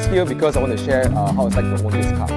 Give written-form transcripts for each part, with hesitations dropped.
here because I want to share how it's like to own this car.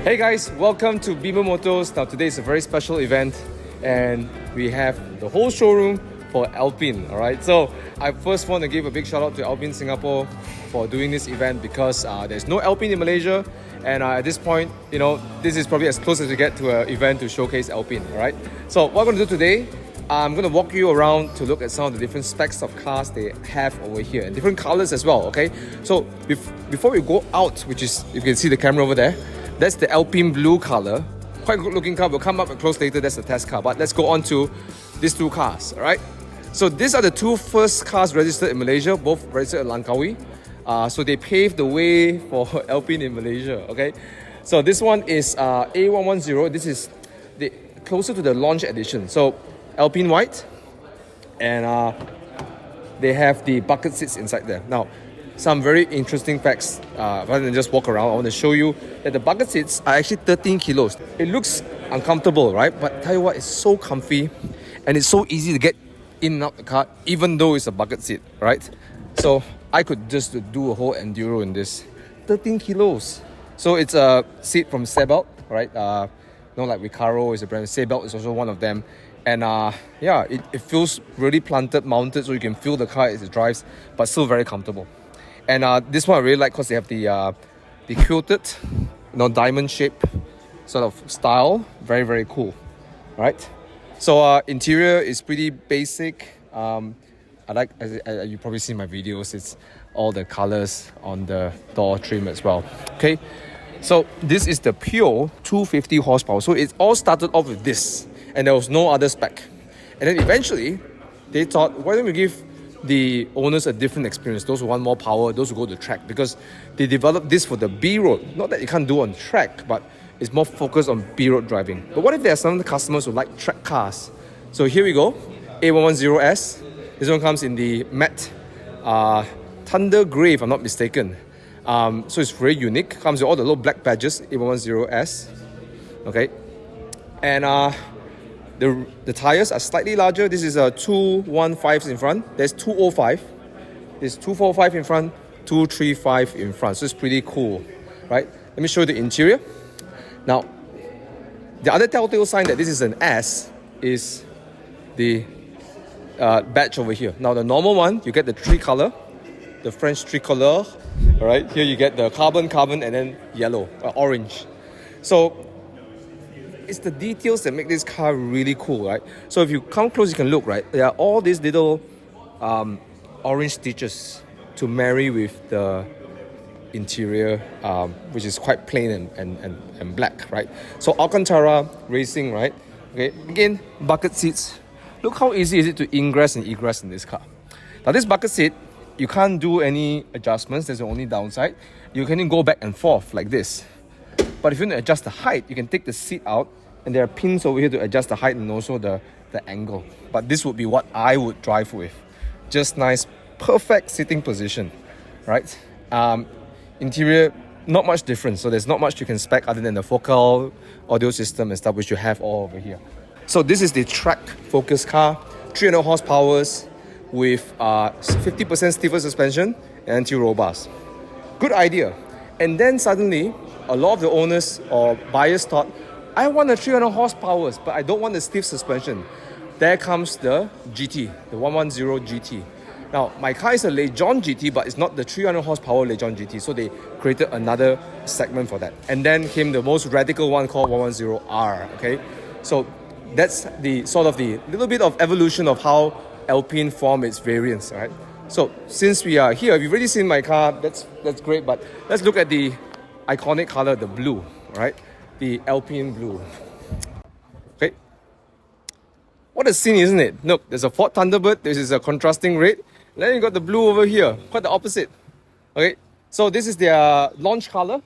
Hey guys, welcome to Beemer Motors. Now today is a very special event and we have the whole showroom for Alpine, alright? So I first want to give a big shout out to Alpine Singapore for doing this event because there's no Alpine in Malaysia, and at this point, you know, this is probably as close as we get to an event to showcase Alpine, alright? So what I'm going to do today, I'm going to walk you around to look at some of the different specs of cars they have over here and different colors as well, okay? So before we go out, which is, you can see the camera over there, that's the Alpine blue color. Quite good looking car. We'll come up close later. That's the test car. But let's go on to these two cars. All right. So these are the two first cars registered in Malaysia, both registered at Langkawi. So they paved the way for Alpine in Malaysia. Okay. So this one is A110. This is closer to the launch edition. So Alpine white, and they have the bucket seats inside there. Now, some very interesting facts, rather than just walk around, I want to show you that the bucket seats are actually 13 kilos. It looks uncomfortable, right? But tell you what, it's so comfy and it's so easy to get in and out the car, even though it's a bucket seat, right? So I could just do a whole enduro in this. 13 kilos. So it's a seat from Sebelt, right? Like Recaro is a brand. Sebelt is also one of them. And yeah, it feels really planted, mounted, so you can feel the car as it drives, but still very comfortable. And this one I really like because they have the quilted, diamond shape sort of style. Very, very cool, right? So interior is pretty basic. I like, as you probably see in my videos, it's all the colors on the door trim as well. Okay, so this is the Pure 250 horsepower. So it all started off with this, and there was no other spec. And then eventually, they thought, why don't we give the owners a different experience, those who want more power, those who go to track, because they developed this for the B-road. Not that you can't do on track, but it's more focused on B-road driving. But what if there are some customers who like track cars? So here we go, A110S. This one comes in the matte Thunder Grey, if I'm not mistaken. So it's very unique. Comes with all the little black badges, A110S. Okay, and the tires are slightly larger. This is a 215 in front. There's 205. There's 245 in front, 235 in front. So it's pretty cool, right? Let me show you the interior. Now, the other telltale sign that this is an S is the badge over here. Now, the normal one, you get the tricolor, the French tricolor. All right, here you get the carbon, and then yellow, orange. So it's the details that make this car really cool, right? So if you come close, you can look, right? There are all these little orange stitches to marry with the interior, which is quite plain and black, right? So Alcantara Racing, right? Okay, again, bucket seats. Look how easy is it to ingress and egress in this car. Now this bucket seat, you can't do any adjustments. There's the only downside. You can go back and forth like this. But if you want to adjust the height, you can take the seat out, and there are pins over here to adjust the height and also the angle. But this would be what I would drive with. Just nice, perfect sitting position, right? Interior, not much difference. So there's not much you can spec other than the focal audio system and stuff, which you have all over here. So this is the track focus car, 300 horsepower with 50% stiffer suspension and anti-roll bars. Good idea. And then suddenly, a lot of the owners or buyers thought, I want a 300 horsepower, but I don't want the stiff suspension. There comes the GT, the 110 GT. Now, my car is a Legion GT, but it's not the 300 horsepower Legion GT. So they created another segment for that. And then came the most radical one called 110R, okay? So that's the sort of the little bit of evolution of how Alpine formed its variants, right? So since we are here, you've already seen my car, that's great, but let's look at the iconic color, the blue, right? The Alpine blue. Okay. What a scene, isn't it? Look, there's a Ford Thunderbird, this is a contrasting red. Then you got the blue over here, quite the opposite. Okay, so this is their launch color,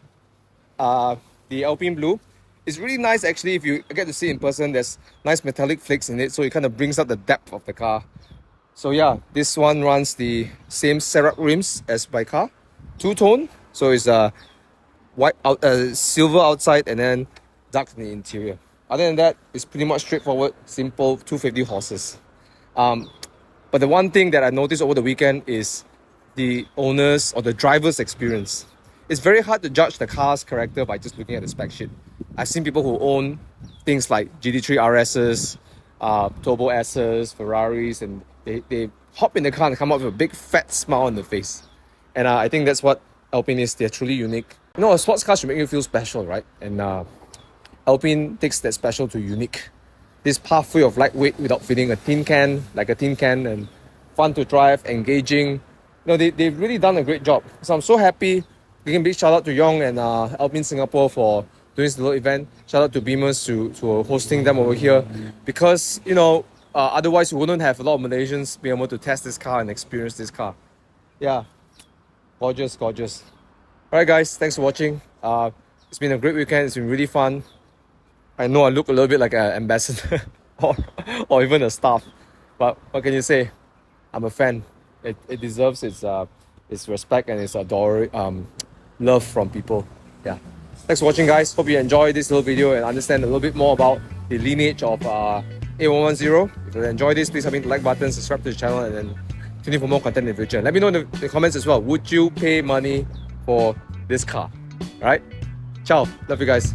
the Alpine blue. It's really nice actually if you get to see it in person. There's nice metallic flakes in it, so it kind of brings up the depth of the car. So yeah, this one runs the same Cerac rims as my car. Two-tone, so it's white silver outside and then dark in the interior. Other than that, it's pretty much straightforward, simple, 250 horses. But the one thing that I noticed over the weekend is the owner's or the driver's experience. It's very hard to judge the car's character by just looking at the spec sheet. I've seen people who own things like GT3 RSs, Turbo S's, Ferraris, and they hop in the car and come out with a big fat smile on the face. And I think that's what Alpine is. They're truly unique. You know, a sports car should make you feel special, right? And Alpine takes that special to unique. This pathway of lightweight without feeling a tin can, and fun to drive, engaging. You know, they've really done a great job. So I'm so happy. Giving a big shout out to Yong and Alpine Singapore for doing this little event. Shout out to Beemers to hosting them over here. Because, you know, otherwise we wouldn't have a lot of Malaysians being able to test this car and experience this car. Yeah, gorgeous, gorgeous. Alright guys, thanks for watching. It's been a great weekend. It's been really fun. I know I look a little bit like an ambassador or even a staff, but what can you say? I'm a fan. It deserves its respect and its love from people. Yeah. Thanks for watching, guys. Hope you enjoyed this little video and understand a little bit more about the lineage of A110. If you enjoyed this, please hit the like button, subscribe to the channel, and then tune in for more content in the future. Let me know in the comments as well. Would you pay money for this car? Alright? Ciao. Love you guys.